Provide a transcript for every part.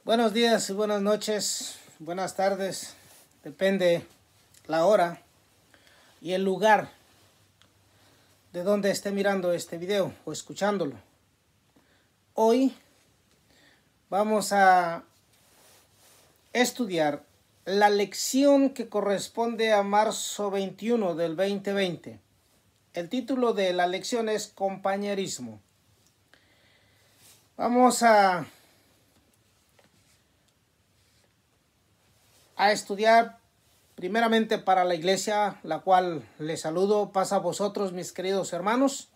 Buenos días y buenas noches, buenas tardes, depende la hora y el lugar de donde esté mirando este video o escuchándolo. Hoy vamos a estudiar la lección que corresponde a marzo 21 del 2020. El título de la lección es Compañerismo. Vamos a estudiar primeramente para la iglesia, la cual les saludo, pasa a vosotros, mis queridos hermanos.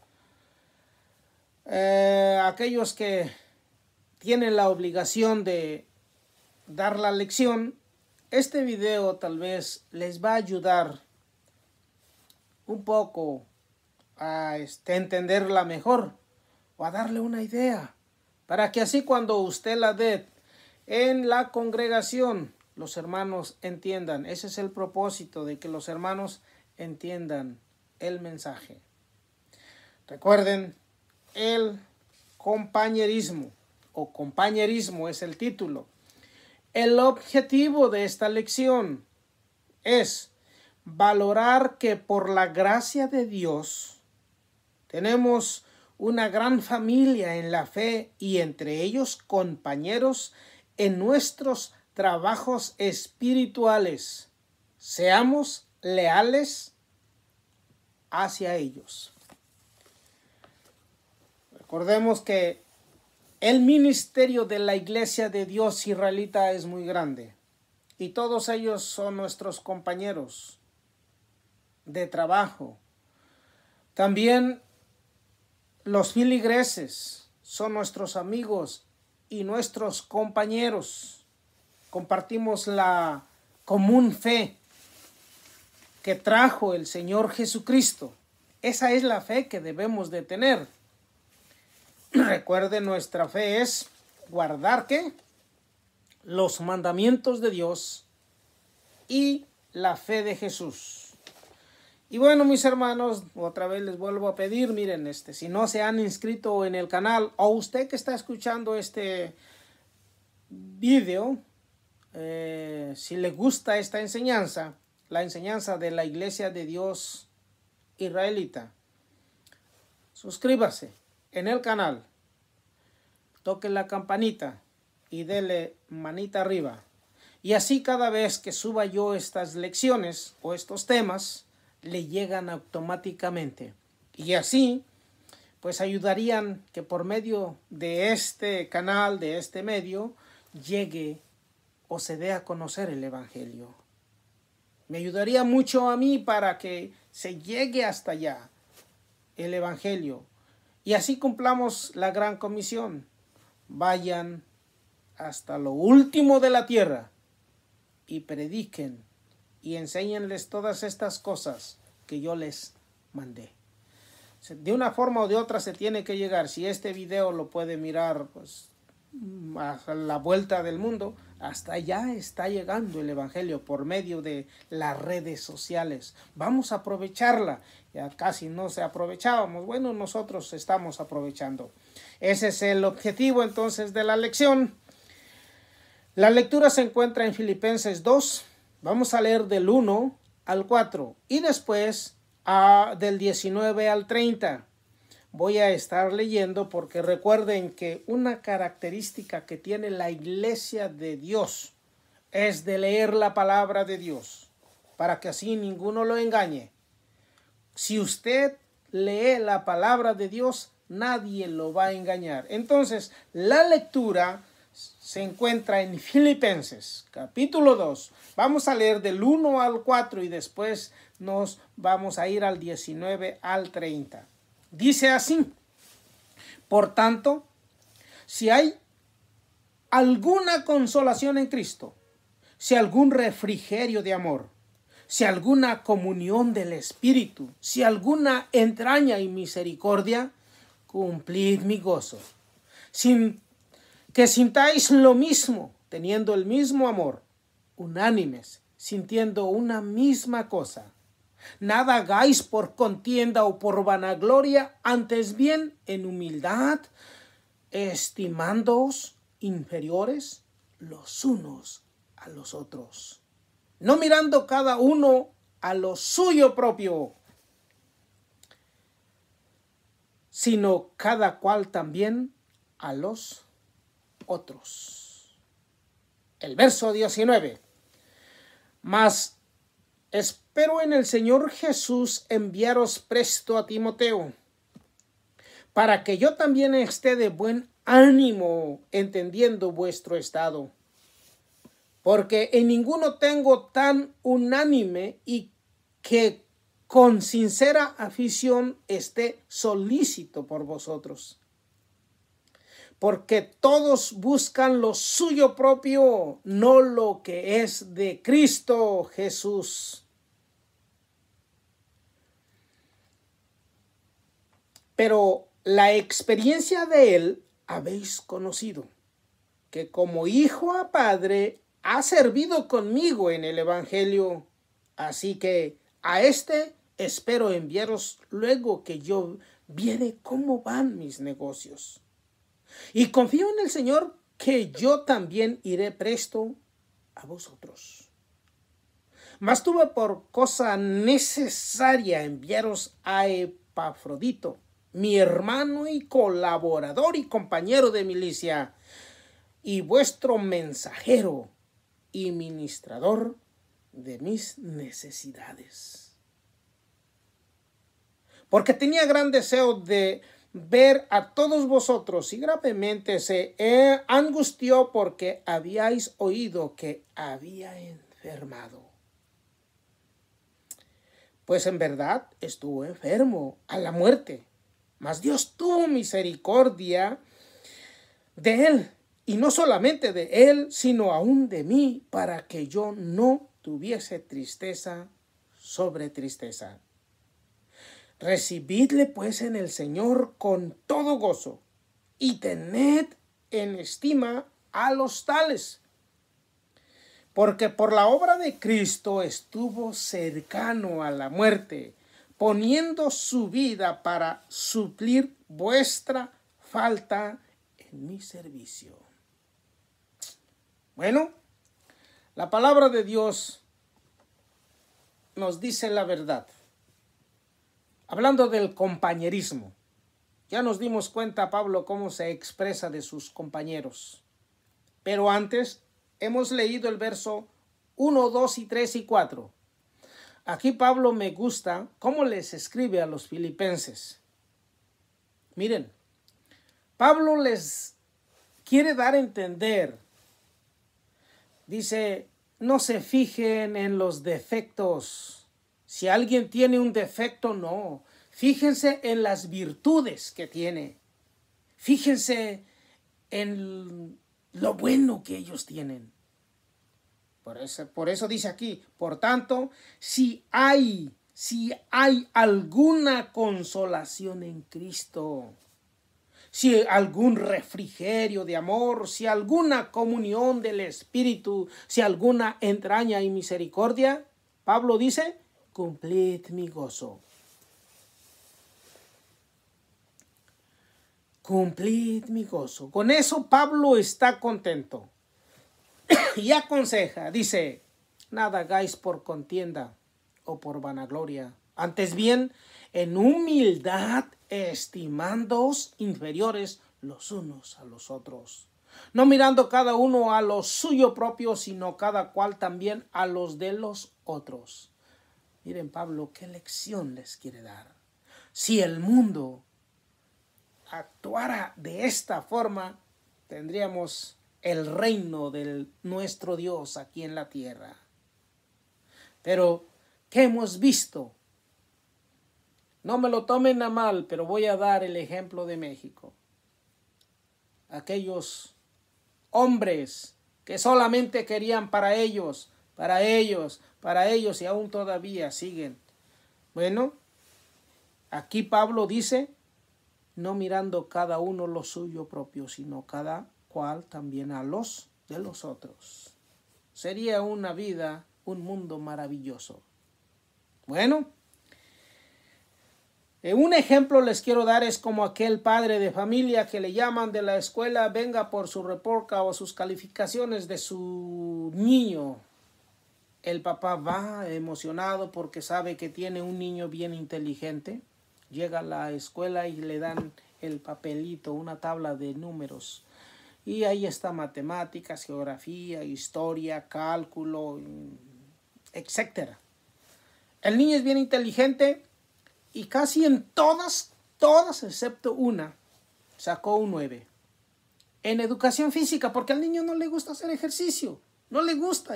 Aquellos que tienen la obligación de dar la lección, este video tal vez les va a ayudar un poco a entenderla mejor o a darle una idea, para que así cuando usted la dé en la congregación, los hermanos entiendan. Ese es el propósito, de que los hermanos entiendan el mensaje. Recuerden, el compañerismo o compañerismo es el título. El objetivo de esta lección es valorar que por la gracia de Dios tenemos una gran familia en la fe y entre ellos compañeros en nuestros trabajos espirituales. Seamos leales hacia ellos. Recordemos que el ministerio de la Iglesia de Dios israelita es muy grande y todos ellos son nuestros compañeros de trabajo. También los filigreses son nuestros amigos y nuestros compañeros. Compartimos la común fe que trajo el Señor Jesucristo. Esa es la fe que debemos de tener. Recuerden, nuestra fe es guardar ¿qué? Los mandamientos de Dios y la fe de Jesús. Y bueno, mis hermanos, otra vez les vuelvo a pedir, miren, si no se han inscrito en el canal, o usted que está escuchando este video, si le gusta esta enseñanza, la enseñanza de la Iglesia de Dios israelita, suscríbase en el canal, toque la campanita y dele manita arriba. Y así cada vez que suba yo estas lecciones o estos temas, le llegan automáticamente. Y así, pues ayudarían que por medio de este canal, de este medio, llegue o se dé a conocer el Evangelio. Me ayudaría mucho a mí para que se llegue hasta allá el Evangelio. Y así cumplamos la gran comisión. Vayan hasta lo último de la tierra y prediquen y enséñenles todas estas cosas que yo les mandé. De una forma o de otra se tiene que llegar. Si este video lo puede mirar pues a la vuelta del mundo, hasta allá está llegando el Evangelio por medio de las redes sociales. Vamos a aprovecharla. Ya casi no se aprovechábamos. Bueno, nosotros estamos aprovechando. Ese es el objetivo entonces de la lección. La lectura se encuentra en Filipenses 2. Vamos a leer del 1 al 4 y después del 19 al 30. Voy a estar leyendo porque recuerden que una característica que tiene la Iglesia de Dios es de leer la palabra de Dios, para que así ninguno lo engañe. Si usted lee la palabra de Dios, nadie lo va a engañar. Entonces, la lectura se encuentra en Filipenses, capítulo 2. Vamos a leer del 1 al 4 y después nos vamos a ir al 19 al 30. Dice así: por tanto, si hay alguna consolación en Cristo, si algún refrigerio de amor, si alguna comunión del Espíritu, si alguna entraña y misericordia, cumplid mi gozo. Que sintáis lo mismo, teniendo el mismo amor, unánimes, sintiendo una misma cosa. Nada hagáis por contienda o por vanagloria, antes bien en humildad, estimándoos inferiores los unos a los otros, no mirando cada uno a lo suyo propio, sino cada cual también a los otros. El verso 19. Mas espero en el Señor Jesús enviaros presto a Timoteo, para que yo también esté de buen ánimo, entendiendo vuestro estado. Porque en ninguno tengo tan unánime y que con sincera afición esté solícito por vosotros. Porque todos buscan lo suyo propio, no lo que es de Cristo Jesús. Pero la experiencia de él habéis conocido, que como hijo a padre ha servido conmigo en el Evangelio. Así que a este espero enviaros luego que yo viere cómo van mis negocios. Y confío en el Señor que yo también iré presto a vosotros. Mas tuve por cosa necesaria enviaros a Epafrodito, mi hermano y colaborador y compañero de milicia, y vuestro mensajero y ministrador de mis necesidades. Porque tenía gran deseo de ver a todos vosotros y gravemente se angustió porque habíais oído que había enfermado. Pues en verdad estuvo enfermo a la muerte, mas Dios tuvo misericordia de él, y no solamente de él, sino aún de mí, para que yo no tuviese tristeza sobre tristeza. Recibidle pues en el Señor con todo gozo, y tened en estima a los tales, porque por la obra de Cristo estuvo cercano a la muerte, poniendo su vida para suplir vuestra falta en mi servicio. Bueno, la palabra de Dios nos dice la verdad. Hablando del compañerismo, ya nos dimos cuenta, Pablo, cómo se expresa de sus compañeros. Pero antes hemos leído el verso 1, 2 y 3 y 4. Aquí Pablo me gusta cómo les escribe a los filipenses. Miren, Pablo les quiere dar a entender. Dice, no se fijen en los defectos. Si alguien tiene un defecto, no. Fíjense en las virtudes que tiene. Fíjense en lo bueno que ellos tienen. Por eso dice aquí, por tanto, si hay alguna consolación en Cristo, si algún refrigerio de amor, si alguna comunión del Espíritu, si alguna entraña y misericordia, Pablo dice, cumplid mi gozo. Cumplid mi gozo. Con eso Pablo está contento. Y aconseja, dice, nada hagáis por contienda o por vanagloria. Antes bien, en humildad, estimándoos inferiores los unos a los otros, no mirando cada uno a lo suyo propio, sino cada cual también a los de los otros. Miren, Pablo, qué lección les quiere dar. Si el mundo actuara de esta forma, tendríamos el reino de nuestro Dios aquí en la tierra. Pero, ¿qué hemos visto? No me lo tomen a mal, pero voy a dar el ejemplo de México. Aquellos hombres que solamente querían para ellos, y aún todavía siguen. Bueno, aquí Pablo dice, no mirando cada uno lo suyo propio, sino cada cual también a los de los otros. Sería una vida, un mundo maravilloso. Bueno, Un ejemplo les quiero dar, es como aquel padre de familia que le llaman de la escuela, venga por su reporca o sus calificaciones de su niño. El papá va emocionado porque sabe que tiene un niño bien inteligente. Llega a la escuela y le dan el papelito, una tabla de números. Y ahí está matemáticas, geografía, historia, cálculo, etcétera. El niño es bien inteligente y casi en todas excepto una, sacó un 9. En educación física, porque al niño no le gusta hacer ejercicio. No le gusta,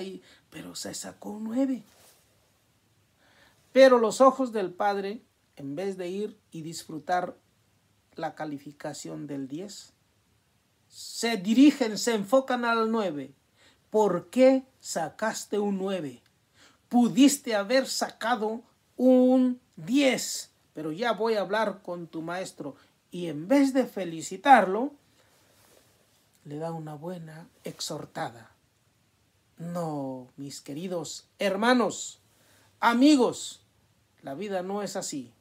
pero se sacó un 9. Pero los ojos del padre, en vez de ir y disfrutar la calificación del 10, se dirigen, se enfocan al 9. ¿Por qué sacaste un 9? Pudiste haber sacado un 10, pero ya voy a hablar con tu maestro. Y en vez de felicitarlo, le da una buena exhortada. No, mis queridos hermanos, amigos, la vida no es así.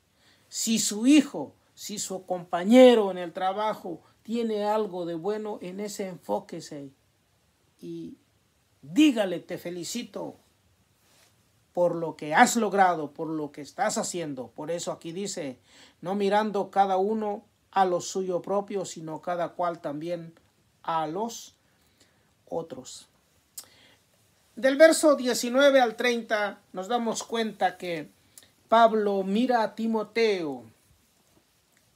Si su hijo, si su compañero en el trabajo tiene algo de bueno, en ese enfóquese y dígale: te felicito por lo que has logrado, por lo que estás haciendo. Por eso aquí dice, no mirando cada uno a lo suyo propio, sino cada cual también a los otros. Del verso 19 al 30 nos damos cuenta que Pablo mira a Timoteo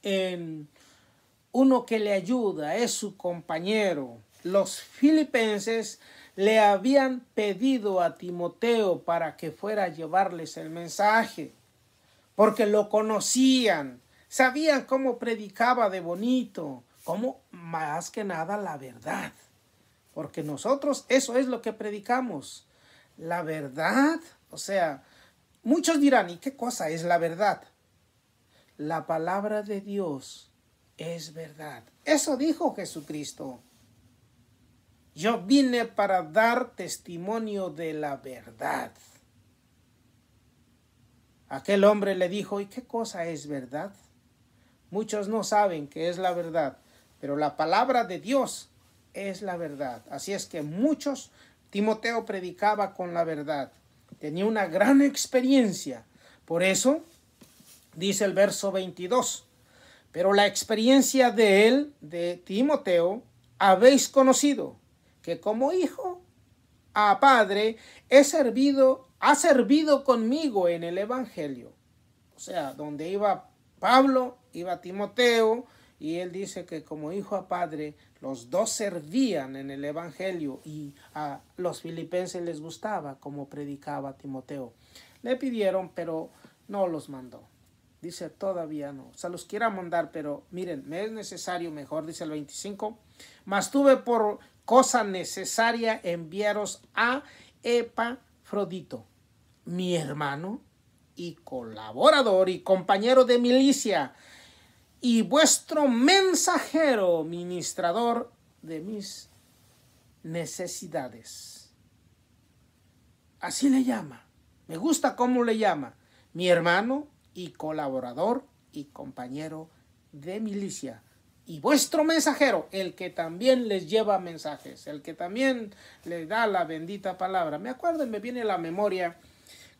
en uno que le ayuda, es su compañero. Los filipenses le habían pedido a Timoteo para que fuera a llevarles el mensaje, porque lo conocían, sabían cómo predicaba de bonito, cómo más que nada la verdad. Porque nosotros eso es lo que predicamos, la verdad. O sea, muchos dirán, ¿y qué cosa es la verdad? La palabra de Dios es verdad. Eso dijo Jesucristo. Yo vine para dar testimonio de la verdad. Aquel hombre le dijo, ¿y qué cosa es verdad? Muchos no saben qué es la verdad, pero la palabra de Dios es la verdad. Así es que Timoteo predicaba con la verdad. Tenía una gran experiencia. Por eso, dice el verso 22, pero la experiencia de él, de Timoteo, habéis conocido, que como hijo a padre ha servido conmigo en el evangelio. O sea, donde iba Pablo, iba Timoteo, y él dice que como hijo a padre, los dos servían en el evangelio, y a los filipenses les gustaba como predicaba Timoteo. Le pidieron, pero no los mandó. Dice, todavía no. Se los quiera mandar, pero miren, me es necesario mejor, dice el 25, mas tuve por cosa necesaria enviaros a Epafrodito, mi hermano y colaborador y compañero de milicia, y vuestro mensajero, ministrador de mis necesidades. Así le llama. Me gusta cómo le llama. Mi hermano y colaborador y compañero de milicia. Y vuestro mensajero, el que también les lleva mensajes, el que también les da la bendita palabra. Me acuerdo, me viene a la memoria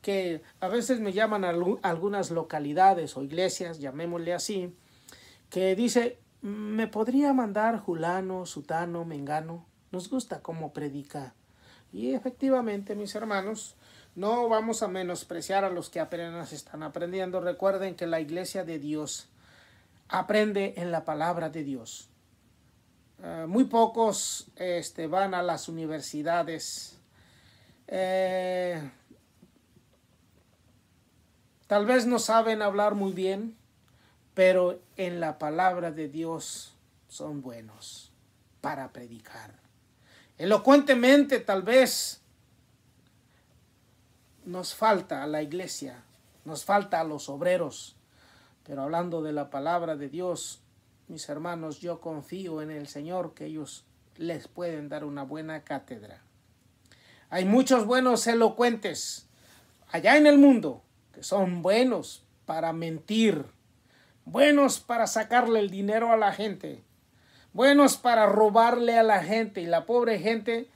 que a veces me llaman a algunas localidades o iglesias, llamémosle así, que dice, ¿me podría mandar fulano, sutano, mengano? Nos gusta cómo predica. Y efectivamente, mis hermanos, no vamos a menospreciar a los que apenas están aprendiendo. Recuerden que la iglesia de Dios aprende en la palabra de Dios. Muy pocos van a las universidades. Tal vez no saben hablar muy bien, pero en la palabra de Dios son buenos para predicar. Elocuentemente tal vez nos falta a la iglesia, nos falta a los obreros, pero hablando de la palabra de Dios, mis hermanos, yo confío en el Señor que ellos les pueden dar una buena cátedra. Hay muchos buenos elocuentes allá en el mundo que son buenos para mentir, buenos para sacarle el dinero a la gente, buenos para robarle a la gente, y la pobre gente,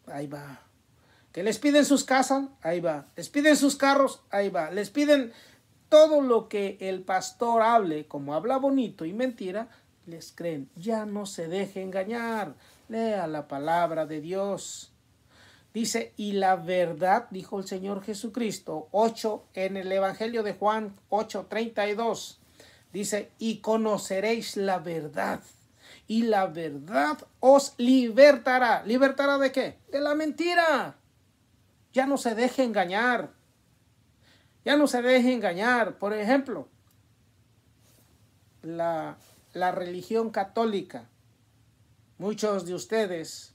ahí va. Que les piden sus casas, ahí va. Les piden sus carros, ahí va. Les piden todo lo que el pastor hable, como habla bonito y mentira, les creen. Ya no se deje engañar. Lea la palabra de Dios. Dice, y la verdad, dijo el Señor Jesucristo, 8 en el Evangelio de Juan 8:32. Dice, y conoceréis la verdad, y la verdad os libertará. ¿Libertará de qué? De la mentira. Ya no se deje engañar. Ya no se deje engañar. Por ejemplo, la religión católica. Muchos de ustedes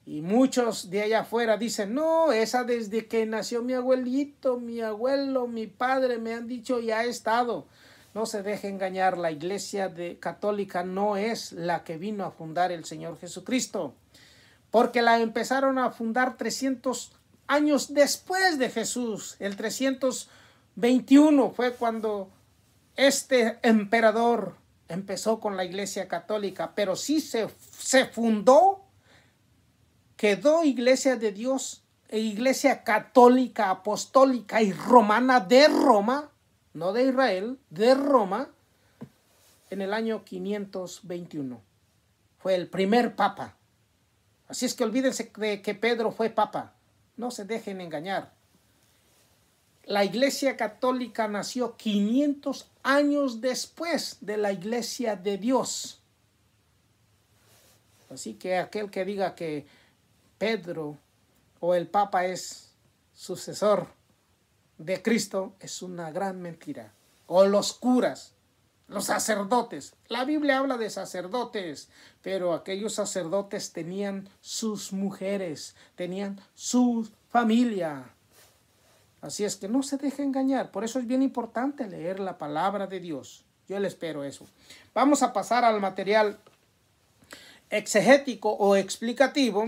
y muchos de allá afuera dicen, no, esa desde que nació mi abuelito, mi abuelo, mi padre me han dicho y ha estado. No se deje engañar, la iglesia católica no es la que vino a fundar el Señor Jesucristo, porque la empezaron a fundar 300 años después de Jesús. El 321 fue cuando este emperador empezó con la iglesia católica, pero sí se fundó, quedó iglesia de Dios, iglesia católica, apostólica y romana de Roma, no de Israel, de Roma, en el año 521. Fue el primer papa. Así es que olvídense de que Pedro fue papa. No se dejen engañar. La iglesia católica nació 500 años después de la iglesia de Dios. Así que aquel que diga que Pedro o el papa es sucesor de Cristo es una gran mentira. O los curas, los sacerdotes. La Biblia habla de sacerdotes, pero aquellos sacerdotes tenían sus mujeres, tenían su familia. Así es que no se deje engañar. Por eso es bien importante leer la palabra de Dios. Yo le espero eso. Vamos a pasar al material exegético o explicativo.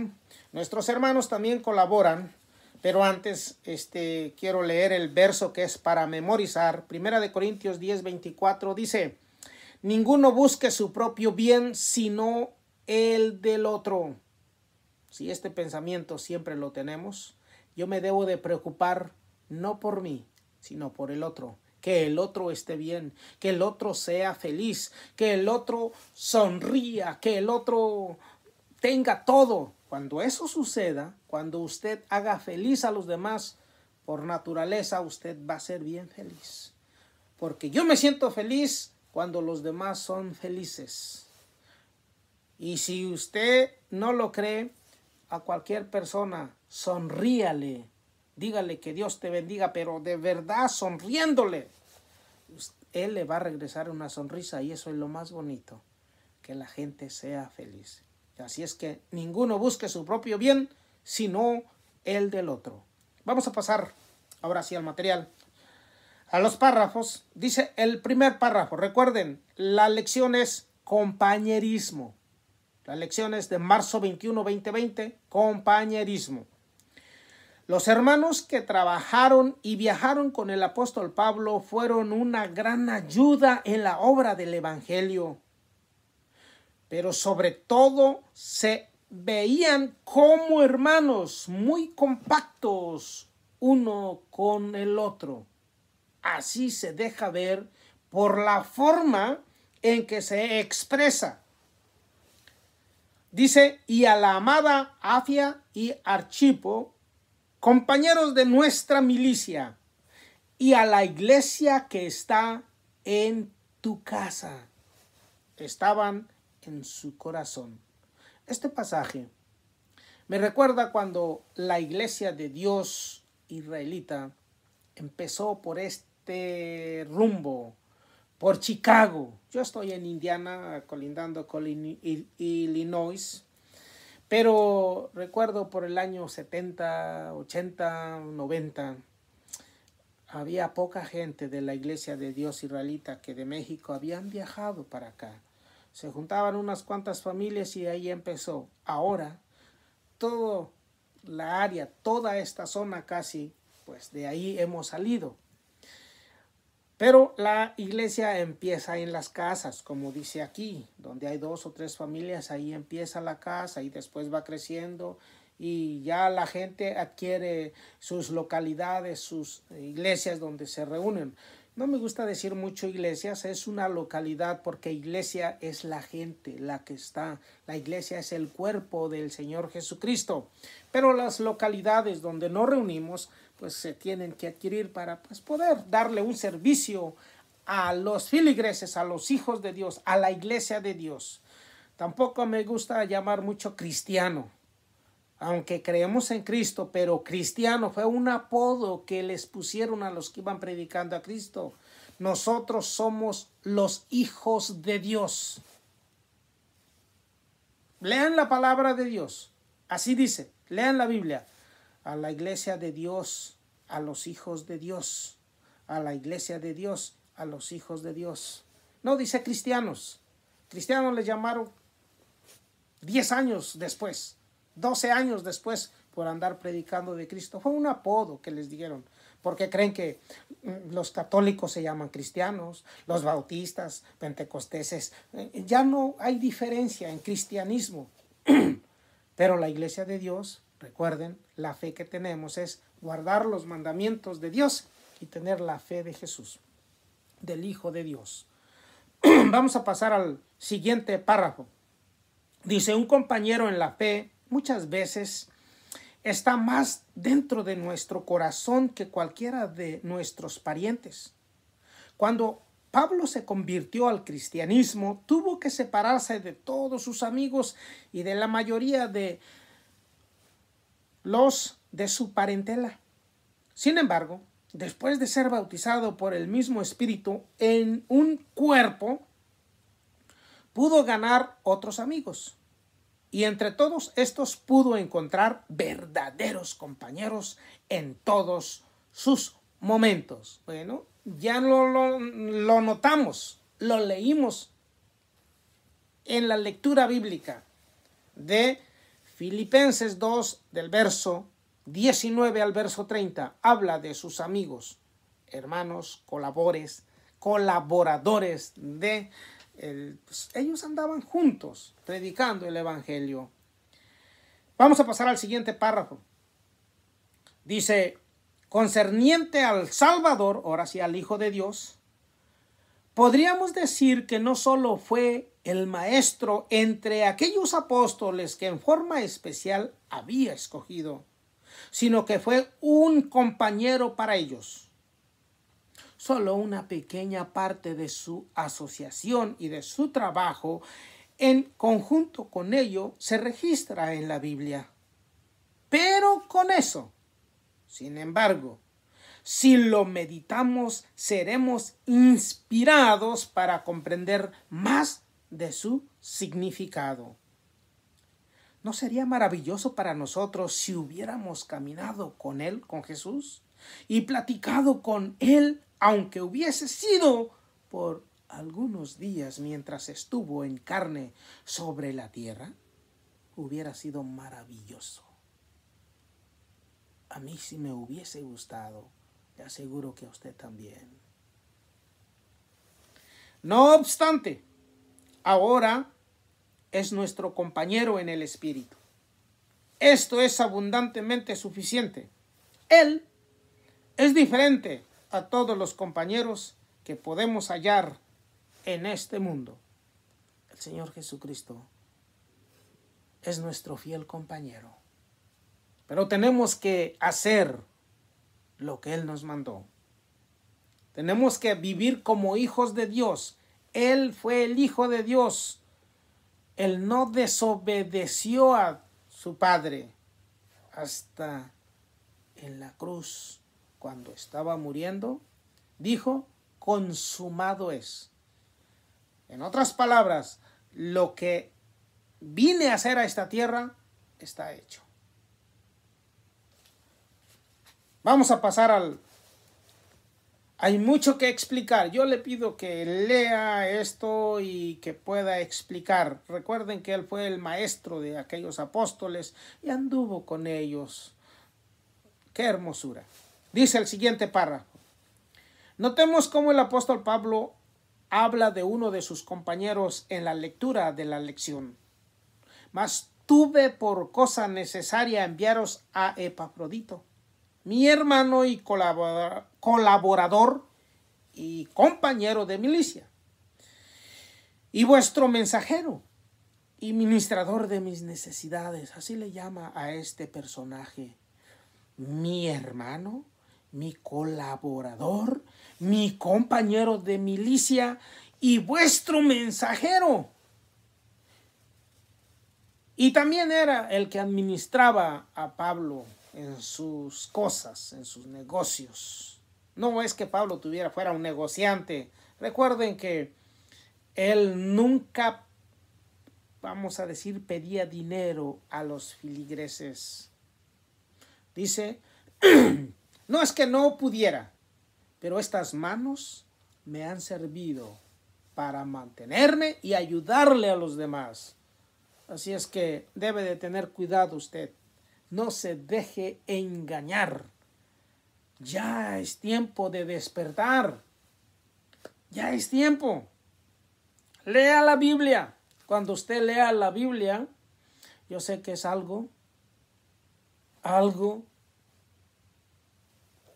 Nuestros hermanos también colaboran, pero antes quiero leer el verso que es para memorizar. 1 Corintios 10:24 dice, ninguno busque su propio bien, sino el del otro. Si este pensamiento siempre lo tenemos, yo me debo de preocupar no por mí, sino por el otro. Que el otro esté bien, que el otro sea feliz, que el otro sonría, que el otro tenga todo. Cuando eso suceda, cuando usted haga feliz a los demás, por naturaleza usted va a ser bien feliz. Porque yo me siento feliz cuando los demás son felices. Y si usted no lo cree, a cualquier persona, sonríale. Dígale que Dios te bendiga, pero de verdad sonriéndole. Él le va a regresar una sonrisa y eso es lo más bonito, que la gente sea feliz. Así es que ninguno busque su propio bien, sino el del otro. Vamos a pasar ahora sí al material. A los párrafos, dice el primer párrafo. Recuerden, la lección es compañerismo. La lección es de marzo 21, 2020, compañerismo. Los hermanos que trabajaron y viajaron con el apóstol Pablo fueron una gran ayuda en la obra del evangelio. Pero sobre todo se veían como hermanos muy compactos uno con el otro. Así se deja ver por la forma en que se expresa. Dice, y a la amada Afia y Archipo, compañeros de nuestra milicia, y a la iglesia que está en tu casa. Estaban en su corazón. Este pasaje me recuerda cuando la iglesia de Dios israelita empezó por este rumbo, por Chicago. Yo estoy en Indiana, colindando con Illinois, pero recuerdo por el año 70, 80, 90, había poca gente de la iglesia de Dios israelita que de México habían viajado para acá. Se juntaban unas cuantas familias y ahí empezó. Ahora, toda la área, toda esta zona casi, pues de ahí hemos salido. Pero la iglesia empieza en las casas, como dice aquí, donde hay 2 o 3 familias, ahí empieza la casa y después va creciendo y ya la gente adquiere sus localidades, sus iglesias donde se reúnen. No me gusta decir mucho iglesias, es una localidad porque iglesia es la gente, la que está. La iglesia es el cuerpo del Señor Jesucristo. Pero las localidades donde nos reunimos, pues se tienen que adquirir para pues, poder darle un servicio a los filigreses, a los hijos de Dios, a la iglesia de Dios. Tampoco me gusta llamar mucho cristiano. Aunque creemos en Cristo, pero cristiano fue un apodo que les pusieron a los que iban predicando a Cristo. Nosotros somos los hijos de Dios. Lean la palabra de Dios. Así dice, lean la Biblia. A la iglesia de Dios, a los hijos de Dios. A la iglesia de Dios, a los hijos de Dios. No dice cristianos. Cristianos les llamaron 10 años después. 12 años después por andar predicando de Cristo. Fue un apodo que les dieron, porque creen que los católicos se llaman cristianos, los bautistas, pentecosteses. Ya no hay diferencia en cristianismo. Pero la iglesia de Dios, recuerden, la fe que tenemos es guardar los mandamientos de Dios y tener la fe de Jesús, del Hijo de Dios. Vamos a pasar al siguiente párrafo. Dice, un compañero en la fe muchas veces está más dentro de nuestro corazón que cualquiera de nuestros parientes. Cuando Pablo se convirtió al cristianismo, tuvo que separarse de todos sus amigos y de la mayoría de los de su parentela. Sin embargo, después de ser bautizado por el mismo Espíritu en un cuerpo, pudo ganar otros amigos. Y entre todos estos pudo encontrar verdaderos compañeros en todos sus momentos. Bueno, ya lo notamos, lo leímos en la lectura bíblica de Filipenses 2, del verso 19 al verso 30. Habla de sus amigos, hermanos, colaboradores de pues, ellos andaban juntos predicando el evangelio. Vamos a pasar al siguiente párrafo. Dice, concerniente al Salvador, ahora sí al Hijo de Dios, podríamos decir que no solo fue el maestro entre aquellos apóstoles que en forma especial había escogido, sino que fue un compañero para ellos. Solo una pequeña parte de su asociación y de su trabajo en conjunto con ello se registra en la Biblia. Pero con eso, sin embargo, si lo meditamos, seremos inspirados para comprender más de su significado. ¿No sería maravilloso para nosotros si hubiéramos caminado con Él, con Jesús, y platicado con Él, aunque hubiese sido por algunos días mientras estuvo en carne sobre la tierra? Hubiera sido maravilloso. A mí sí me hubiese gustado, le aseguro que a usted también. No obstante, ahora es nuestro compañero en el Espíritu. Esto es abundantemente suficiente. Él es diferente a todos los compañeros que podemos hallar en este mundo. El Señor Jesucristo es nuestro fiel compañero. Pero tenemos que hacer lo que Él nos mandó. Tenemos que vivir como hijos de Dios. Él fue el Hijo de Dios. Él no desobedeció a su Padre hasta en la cruz. Cuando estaba muriendo, dijo, consumado es. En otras palabras, lo que vine a hacer a esta tierra está hecho. Vamos a pasar Hay mucho que explicar. Yo le pido que lea esto y que pueda explicar. Recuerden que él fue el maestro de aquellos apóstoles y anduvo con ellos. ¡Qué hermosura! Dice el siguiente párrafo. Notemos cómo el apóstol Pablo habla de uno de sus compañeros en la lectura de la lección. Mas tuve por cosa necesaria enviaros a Epafrodito, mi hermano y colaborador y compañero de milicia, y vuestro mensajero y ministrador de mis necesidades. Así le llama a este personaje. Mi hermano, mi colaborador, mi compañero de milicia y vuestro mensajero. Y también era el que administraba a Pablo en sus cosas, en sus negocios. No es que Pablo fuera un negociante. Recuerden que él nunca, vamos a decir, pedía dinero a los filigreses. Dice, no es que no pudiera, pero estas manos me han servido para mantenerme y ayudarle a los demás. Así es que debe de tener cuidado usted. No se deje engañar. Ya es tiempo de despertar. Ya es tiempo. Lea la Biblia. Cuando usted lea la Biblia, yo sé que es algo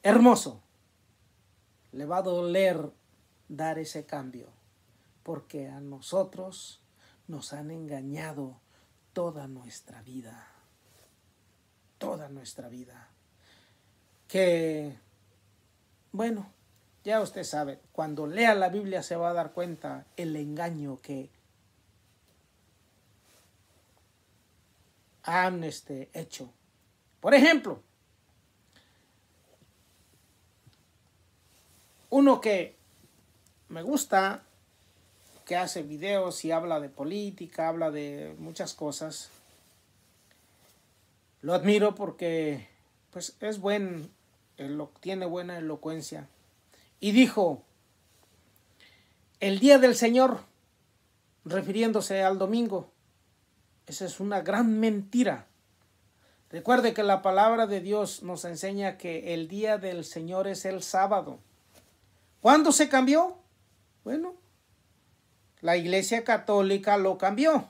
hermoso. Le va a doler dar ese cambio, porque a nosotros nos han engañado toda nuestra vida. Toda nuestra vida. Que, bueno, ya usted sabe, cuando lea la Biblia se va a dar cuenta el engaño que han hecho. Por ejemplo, uno que me gusta, que hace videos y habla de política, habla de muchas cosas. Lo admiro porque pues tiene buena elocuencia. Y dijo, el día del Señor, refiriéndose al domingo, esa es una gran mentira. Recuerde que la palabra de Dios nos enseña que el día del Señor es el sábado. ¿Cuándo se cambió? Bueno, la Iglesia Católica lo cambió,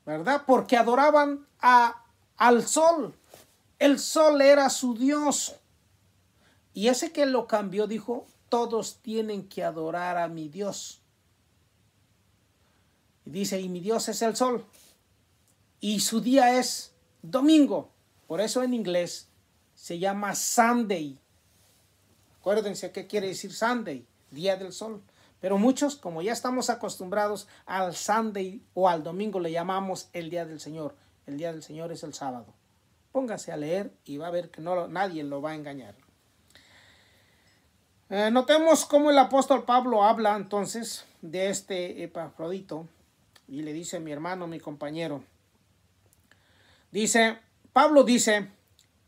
¿verdad? Porque adoraban al sol. El sol era su Dios. Y ese que lo cambió dijo, todos tienen que adorar a mi Dios. Y dice, y mi Dios es el sol. Y su día es domingo. Por eso en inglés se llama Sunday. Acuérdense qué quiere decir Sunday, día del sol. Pero muchos, como ya estamos acostumbrados al Sunday o al domingo, le llamamos el día del Señor. El día del Señor es el sábado. Póngase a leer y va a ver que nadie lo va a engañar. Notemos cómo el apóstol Pablo habla entonces de este Epafrodito y le dice mi hermano, mi compañero. Pablo dice,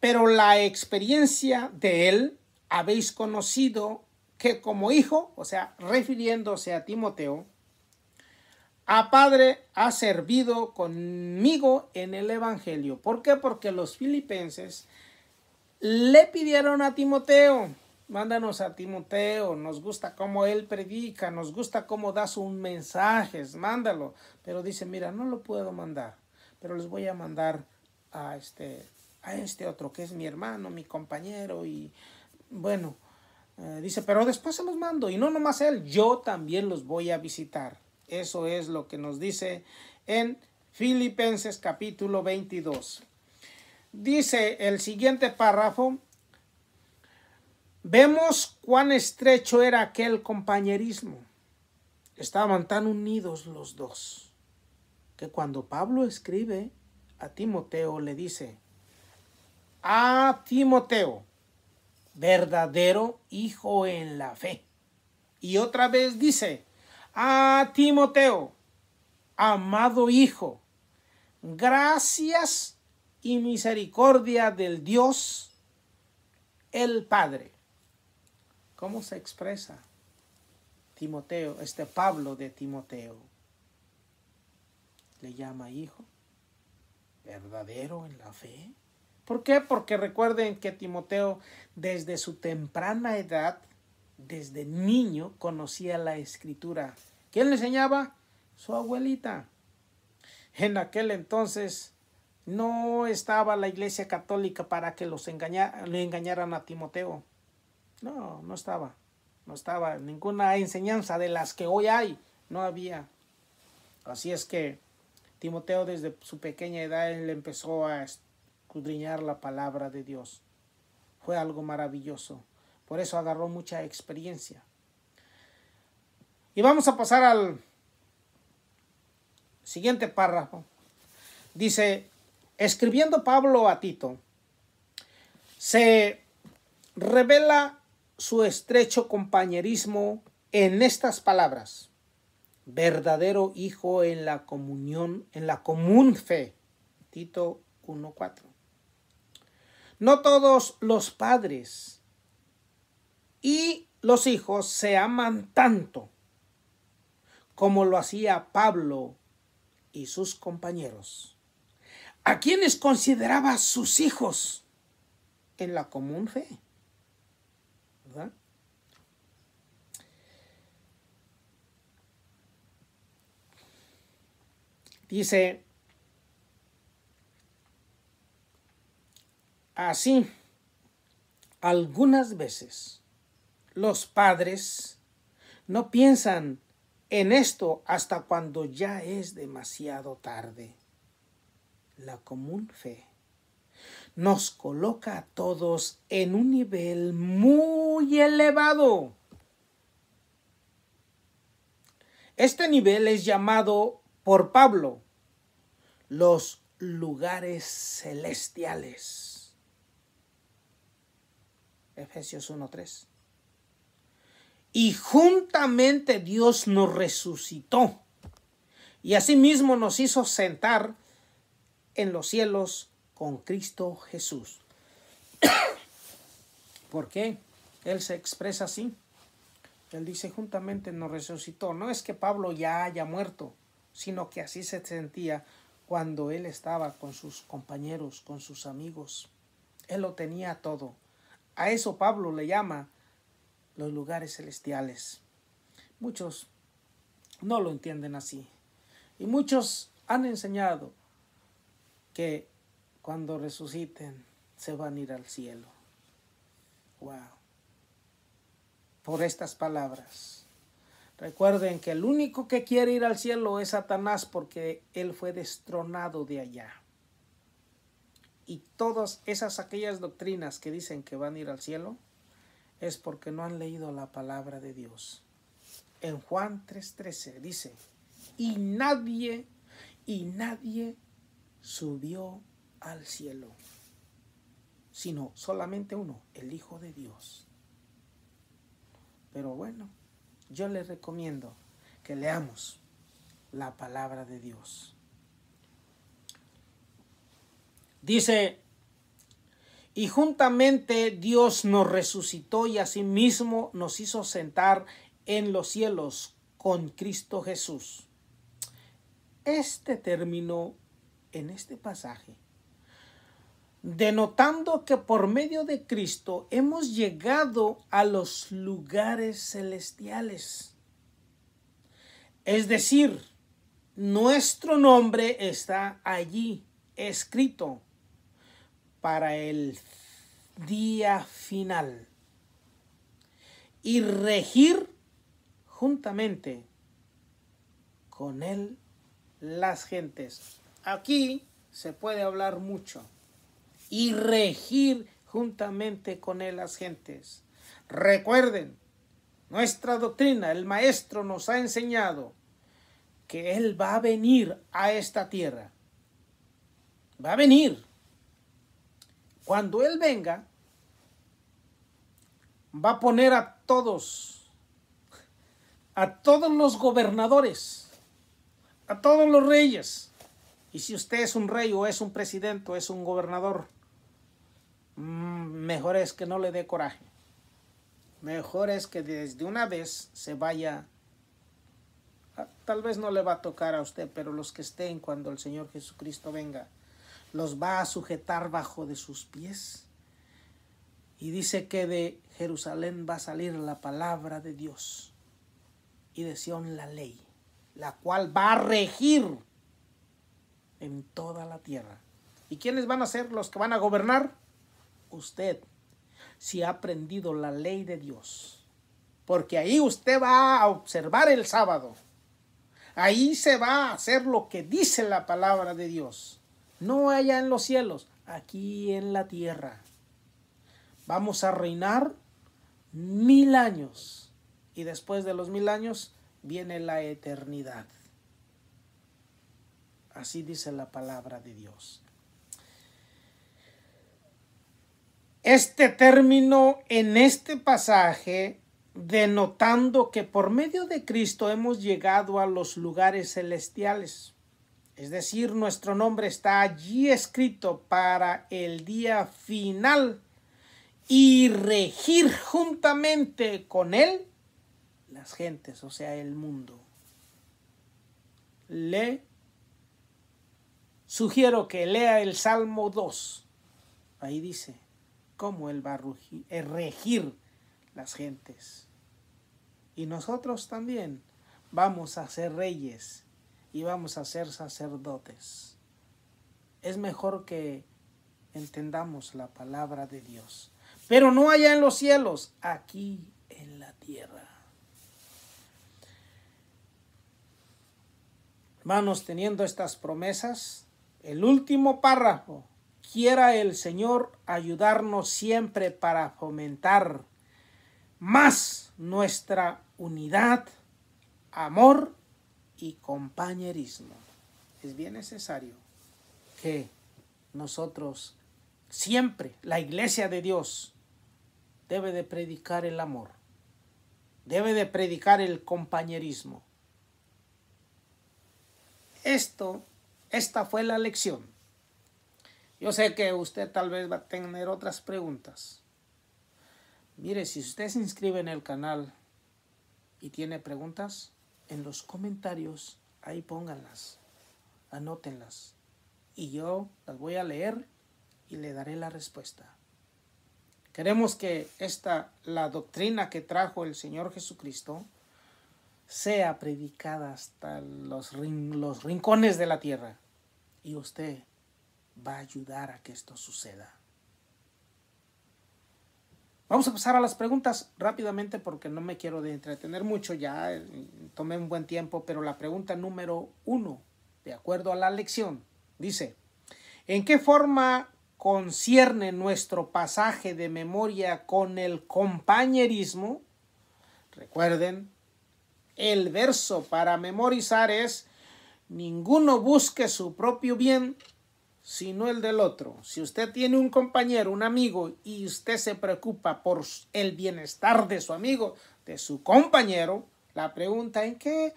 pero la experiencia de él habéis conocido que como hijo, o sea, refiriéndose a Timoteo, a padre ha servido conmigo en el evangelio. ¿Por qué? Porque los filipenses le pidieron a Timoteo, mándanos a Timoteo, nos gusta cómo él predica, nos gusta cómo da sus mensajes, mándalo. Pero dice, mira, no lo puedo mandar, pero les voy a mandar a este otro que es mi hermano, mi compañero y bueno, dice, pero después se los mando y no nomás él, yo también los voy a visitar. Eso es lo que nos dice en Filipenses capítulo 22. Dice el siguiente párrafo, vemos cuán estrecho era aquel compañerismo. Estaban tan unidos los dos, que cuando Pablo escribe a Timoteo le dice, a Timoteo, verdadero hijo en la fe. Y otra vez dice, a Timoteo, amado hijo, gracias y misericordia del Dios, el Padre. ¿Cómo se expresa Timoteo, Pablo de Timoteo? Le llama hijo, verdadero en la fe. ¿Por qué? Porque recuerden que Timoteo desde su temprana edad, desde niño, conocía la escritura. ¿Quién le enseñaba? Su abuelita. En aquel entonces no estaba la Iglesia Católica para que le engañaran a Timoteo. No, no estaba. No estaba ninguna enseñanza de las que hoy hay. No había. Así es que Timoteo desde su pequeña edad él empezó a escudriñar la palabra de Dios. Fue algo maravilloso. Por eso agarró mucha experiencia. Y vamos a pasar al siguiente párrafo. Dice, escribiendo Pablo a Tito, se revela su estrecho compañerismo en estas palabras. Verdadero hijo en la comunión, en la común fe. Tito 1:4. No todos los padres y los hijos se aman tanto como lo hacía Pablo y sus compañeros, a quienes consideraba sus hijos en la común fe. ¿Verdad? Dice así, algunas veces los padres no piensan en esto hasta cuando ya es demasiado tarde. La común fe nos coloca a todos en un nivel muy elevado. Este nivel es llamado por Pablo los lugares celestiales. Efesios 1:3. Y juntamente Dios nos resucitó y asimismo nos hizo sentar en los cielos con Cristo Jesús. ¿Por qué? Él se expresa así. Él dice juntamente nos resucitó. No es que Pablo ya haya muerto, sino que así se sentía cuando él estaba con sus compañeros, con sus amigos. Él lo tenía todo. A eso Pablo le llama los lugares celestiales. Muchos no lo entienden así. Y muchos han enseñado que cuando resuciten se van a ir al cielo. Wow. Por estas palabras. Recuerden que el único que quiere ir al cielo es Satanás porque él fue destronado de allá. Y todas aquellas doctrinas que dicen que van a ir al cielo es porque no han leído la palabra de Dios. En Juan 3:13 dice, y nadie subió al cielo, sino solamente uno, el Hijo de Dios. Pero bueno, yo les recomiendo que leamos la palabra de Dios. Dice, y juntamente Dios nos resucitó y asimismo nos hizo sentar en los cielos con Cristo Jesús. Este término en este pasaje, denotando que por medio de Cristo hemos llegado a los lugares celestiales. Es decir, nuestro nombre está allí escrito para el día final y regir juntamente con él las gentes. Aquí se puede hablar mucho. Y regir juntamente con él las gentes. Recuerden, nuestra doctrina, el maestro nos ha enseñado que él va a venir a esta tierra. Va a venir. Cuando él venga, va a poner a todos los gobernadores, a todos los reyes. Y si usted es un rey o es un presidente o es un gobernador, mejor es que no le dé coraje. Mejor es que desde una vez se vaya. Tal vez no le va a tocar a usted, pero los que estén cuando el Señor Jesucristo venga, los va a sujetar bajo de sus pies. Y dice que de Jerusalén va a salir la palabra de Dios y de Sión la ley, la cual va a regir en toda la tierra. ¿Y quiénes van a ser los que van a gobernar? Usted, si ha aprendido la ley de Dios. Porque ahí usted va a observar el sábado. Ahí se va a hacer lo que dice la palabra de Dios. No allá en los cielos, aquí en la tierra. Vamos a reinar 1000 años. Y después de los 1000 años viene la eternidad. Así dice la palabra de Dios. Este término en este pasaje, denotando que por medio de Cristo hemos llegado a los lugares celestiales. Es decir, nuestro nombre está allí escrito para el día final y regir juntamente con él las gentes, o sea, el mundo. Le sugiero que lea el Salmo 2. Ahí dice cómo él va a regir las gentes. Y nosotros también vamos a ser reyes y vamos a ser sacerdotes. Es mejor que entendamos la palabra de Dios. Pero no allá en los cielos, aquí en la tierra. Hermanos, teniendo estas promesas, el último párrafo, quiera el Señor ayudarnos siempre para fomentar más nuestra unidad, amor y compañerismo. Es bien necesario que nosotros siempre, la iglesia de Dios, debe de predicar el amor, debe de predicar el compañerismo. Esta fue la lección. Yo sé que usted tal vez va a tener otras preguntas. Mire, si usted se inscribe en el canal y tiene preguntas, en los comentarios, ahí pónganlas, anótenlas. Y yo las voy a leer y le daré la respuesta. Queremos que la doctrina que trajo el Señor Jesucristo sea predicada hasta los rincones de la tierra. Y usted va a ayudar a que esto suceda. Vamos a pasar a las preguntas rápidamente porque no me quiero entretener mucho. Ya tomé un buen tiempo, pero la pregunta número 1, de acuerdo a la lección, dice: ¿en qué forma concierne nuestro pasaje de memoria con el compañerismo? Recuerden, el verso para memorizar es: ninguno busque su propio bien, sino el del otro. Si usted tiene un compañero, un amigo, y usted se preocupa por el bienestar de su amigo, de su compañero, la pregunta: ¿en qué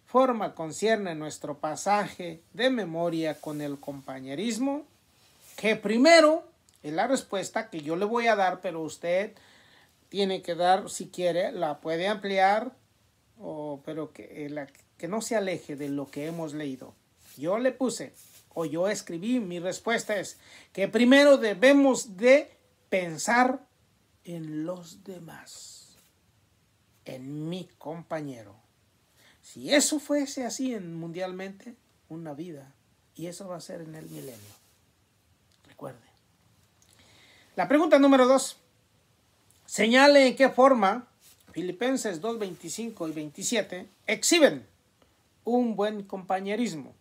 forma concierne nuestro pasaje de memoria con el compañerismo? Que primero es la respuesta que yo le voy a dar, pero usted tiene que dar, si quiere, la puede ampliar, pero que no se aleje de lo que hemos leído. Yo le puse, o yo escribí, mi respuesta es que primero debemos de pensar en los demás, en mi compañero. Si eso fuese así mundialmente, una vida, y eso va a ser en el milenio. Recuerde. La pregunta número 2. Señale en qué forma Filipenses 2, 25 y 27 exhiben un buen compañerismo.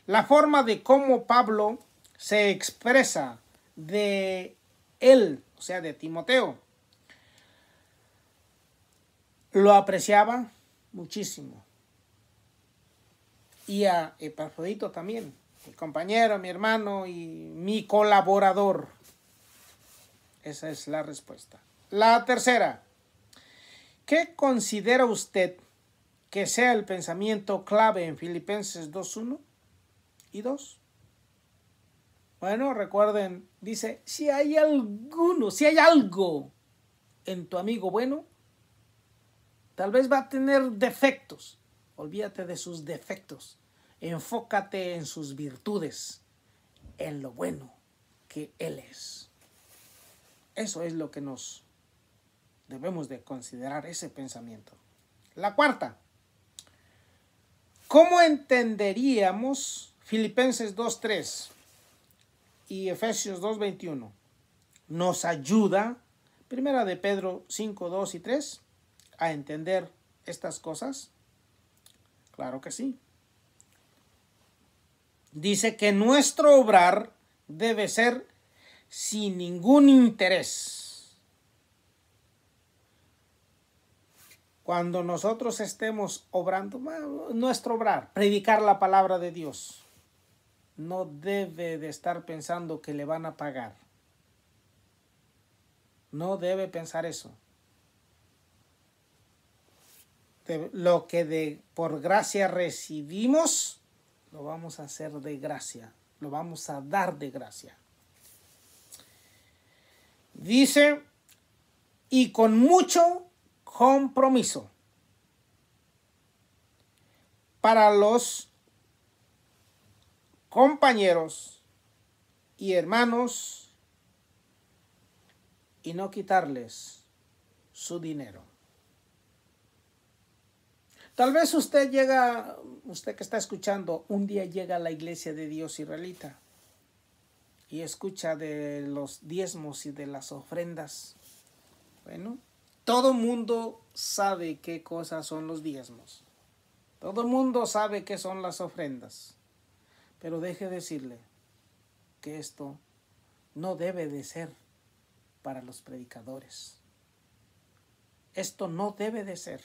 La forma de cómo Pablo se expresa de él, o sea, de Timoteo, lo apreciaba muchísimo. Y a Epafrodito también, mi compañero, mi hermano y mi colaborador. Esa es la respuesta. La tercera: ¿qué considera usted que sea el pensamiento clave en Filipenses 2:1 y 2? Bueno, recuerden, dice: si hay algo en tu amigo bueno, tal vez va a tener defectos. Olvídate de sus defectos. Enfócate en sus virtudes. en lo bueno que Él es. Eso es lo que nos debemos de considerar, ese pensamiento. La cuarta, ¿cómo entenderíamos Filipenses 2:3 y Efesios 2:21? Nos ayuda, primera de Pedro 5:2 y 3, a entender estas cosas. Claro que sí. Dice que nuestro obrar debe ser sin ningún interés. Cuando nosotros estemos obrando, nuestro obrar, predicar la palabra de Dios, no debe de estar pensando que le van a pagar. No debe pensar eso. Lo que por gracia recibimos, lo vamos a hacer de gracia. Lo vamos a dar de gracia. Dice, y con mucho compromiso para los compañeros y hermanos y no quitarles su dinero. Tal vez usted que está escuchando, un día llega a la iglesia de Dios israelita y escucha de los diezmos y de las ofrendas. Bueno, todo mundo sabe qué cosas son los diezmos. Todo mundo sabe qué son las ofrendas. Pero deje decirle que esto no debe de ser para los predicadores. Esto no debe de ser.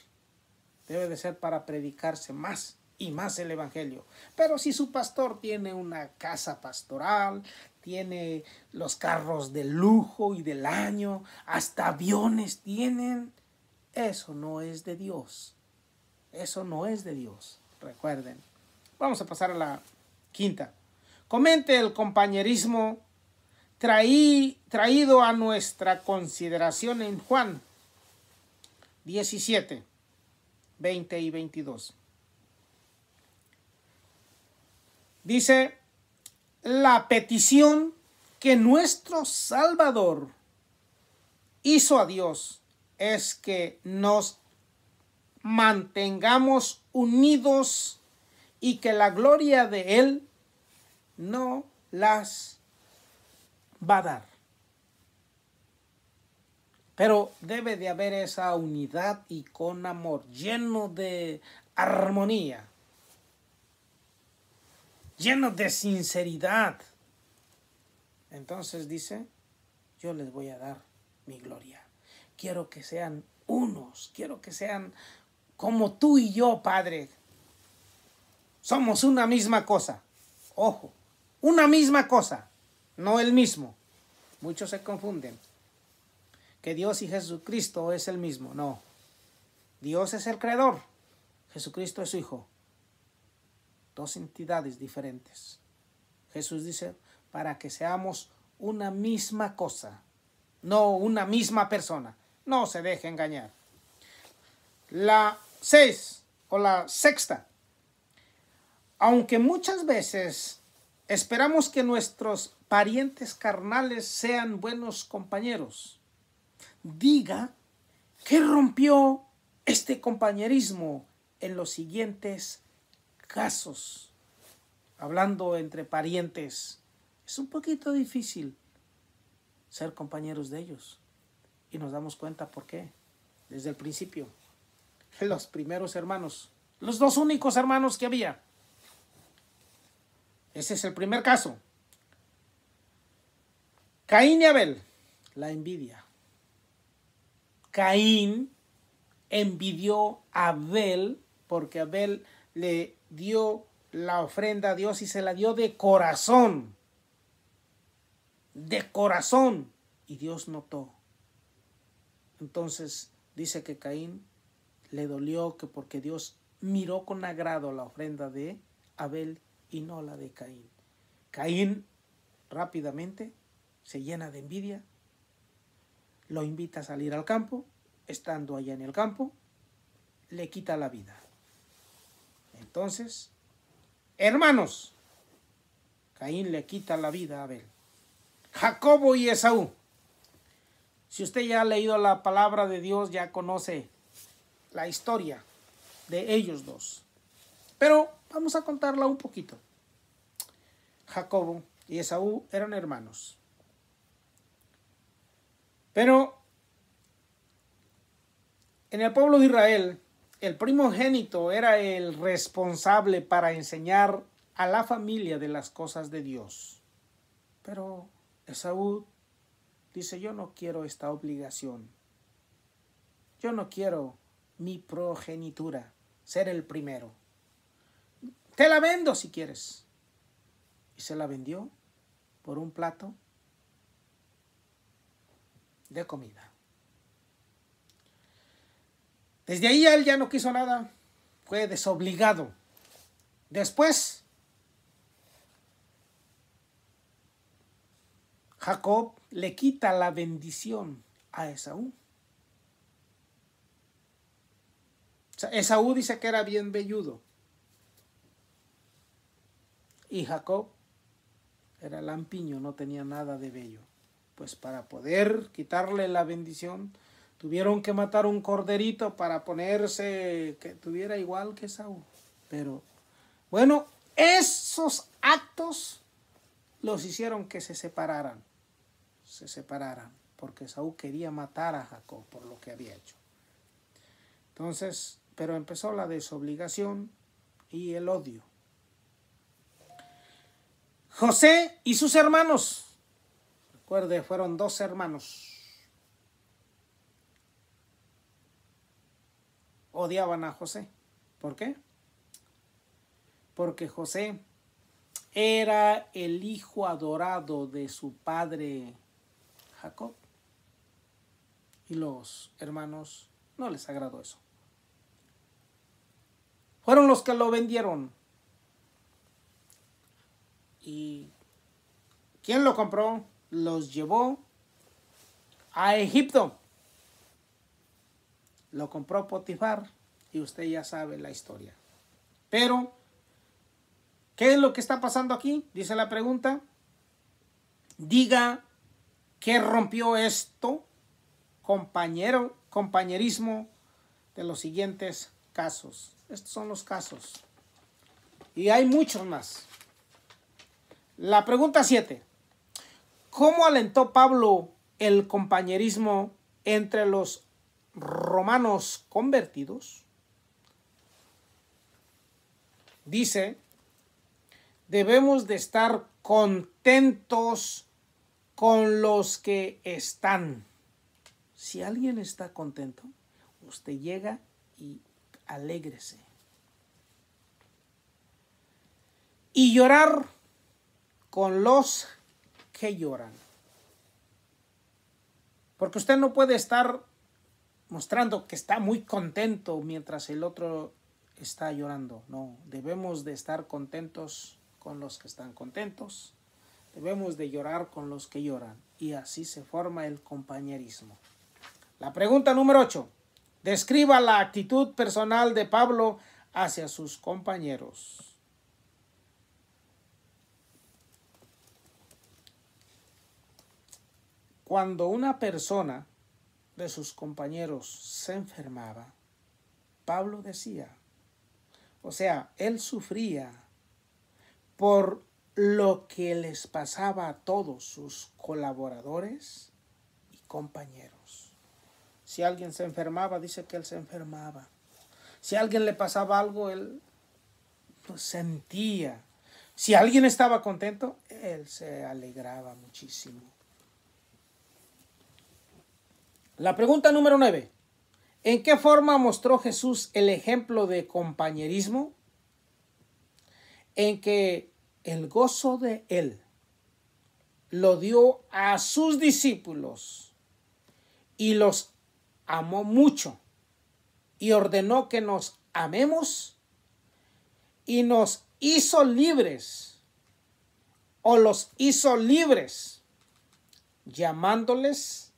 Debe de ser para predicarse más y más el evangelio. Pero si su pastor tiene una casa pastoral, tiene los carros de lujo y del año, hasta aviones tienen, eso no es de Dios. Eso no es de Dios. Recuerden. Vamos a pasar a la quinta. Comente el compañerismo traído a nuestra consideración en Juan 17. 20 y 22. Dice, la petición que nuestro Salvador hizo a Dios es que nos mantengamos unidos y que la gloria de Él no las va a dar. Pero debe de haber esa unidad y con amor, lleno de armonía, lleno de sinceridad. Entonces dice, yo les voy a dar mi gloria. Quiero que sean unos, quiero que sean como tú y yo, Padre. Somos una misma cosa. Ojo, una misma cosa, no el mismo. Muchos se confunden. Que Dios y Jesucristo es el mismo. No. Dios es el creador. Jesucristo es su Hijo. Dos entidades diferentes. Jesús dice, para que seamos una misma cosa. No una misma persona. No se deje engañar. La 6 o la sexta. Aunque muchas veces esperamos que nuestros parientes carnales sean buenos compañeros, diga que rompió este compañerismo en los siguientes casos. Hablando entre parientes, es un poquito difícil ser compañeros de ellos. Y nos damos cuenta por qué. Desde el principio, los primeros hermanos, los dos únicos hermanos que había. Ese es el primer caso. Caín y Abel, la envidia. Caín envidió a Abel porque Abel le dio la ofrenda a Dios y se la dio de corazón. De corazón. Y Dios notó. Entonces dice que Caín le dolió que porque Dios miró con agrado la ofrenda de Abel y no la de Caín. Caín rápidamente se llena de envidia. Lo invita a salir al campo, estando allá en el campo, le quita la vida. Entonces, hermanos, Caín le quita la vida a Abel. Jacobo y Esaú. Si usted ya ha leído la palabra de Dios, ya conoce la historia de ellos dos. Pero vamos a contarla un poquito. Jacobo y Esaú eran hermanos. Pero en el pueblo de Israel, el primogénito era el responsable para enseñar a la familia de las cosas de Dios. Pero Esaú dice, yo no quiero esta obligación. Yo no quiero mi progenitura, ser el primero. Te la vendo si quieres. Y se la vendió por un plato de comida. Desde ahí él ya no quiso nada. Fue desobligado. Después, Jacob le quita la bendición a Esaú. Esaú dice que era bien velludo. Y Jacob era lampiño, no tenía nada de vello. Pues para poder quitarle la bendición, tuvieron que matar un corderito para ponerse que tuviera igual que Esaú. Pero bueno, esos actos los hicieron que se separaran. Porque Esaú quería matar a Jacob por lo que había hecho. Entonces, pero empezó la desobligación y el odio. José y sus hermanos. Recuerde, fueron 2 hermanos. Odiaban a José. ¿Por qué? Porque José era el hijo adorado de su padre Jacob. Y los hermanos no les agradó eso. Fueron los que lo vendieron. ¿Y quién lo compró? Los llevó a Egipto. Lo compró Potifar y usted ya sabe la historia. Pero, ¿qué es lo que está pasando aquí? Dice la pregunta. Diga qué rompió esto, compañerismo de los siguientes casos. Estos son los casos. Y hay muchos más. La pregunta 7. ¿Cómo alentó Pablo el compañerismo entre los romanos convertidos? Dice, debemos de estar contentos con los que están. Si alguien está contento, usted llega y alégrese. Y llorar con los que lloran. Porque usted no puede estar mostrando que está muy contento mientras el otro está llorando. No, debemos de estar contentos con los que están contentos. Debemos de llorar con los que lloran. Y así se forma el compañerismo. La pregunta número 8. Describa la actitud personal de Pablo hacia sus compañeros. Cuando una persona de sus compañeros se enfermaba, Pablo decía, o sea, él sufría por lo que les pasaba a todos sus colaboradores y compañeros. Si alguien se enfermaba, dice que él se enfermaba. Si a alguien le pasaba algo, él pues sentía. Si alguien estaba contento, él se alegraba muchísimo. La pregunta número 9. ¿En qué forma mostró Jesús el ejemplo de compañerismo? En que el gozo de él lo dio a sus discípulos y los amó mucho y ordenó que nos amemos y nos hizo libres o los hizo libres llamándoles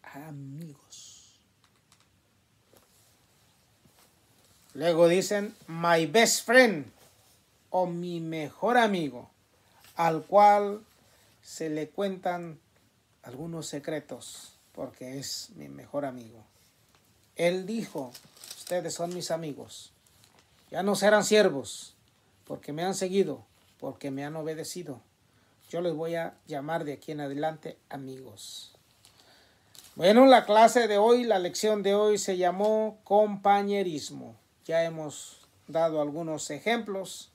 amigos. Luego dicen my best friend o mi mejor amigo. al cual se le cuentan algunos secretos, porque es mi mejor amigo. Él dijo, ustedes son mis amigos, ya no serán siervos, porque me han seguido, porque me han obedecido. Yo les voy a llamar de aquí en adelante amigos. Bueno, la clase de hoy, la lección de hoy se llamó compañerismo. Ya hemos dado algunos ejemplos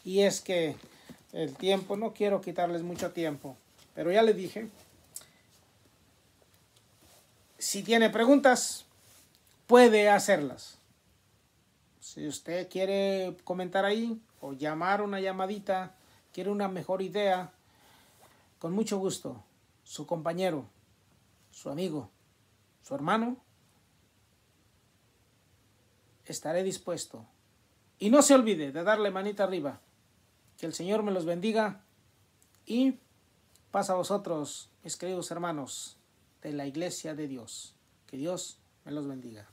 y es que el tiempo, no quiero quitarles mucho tiempo, pero ya les dije, si tiene preguntas, puede hacerlas. Si usted quiere comentar ahí o llamar una llamadita, quiere una mejor idea, con mucho gusto, su compañero, su amigo, su hermano, estaré dispuesto. Y no se olvide de darle manita arriba. Que el Señor me los bendiga y pasa a vosotros, mis queridos hermanos de la Iglesia de Dios. Que Dios me los bendiga.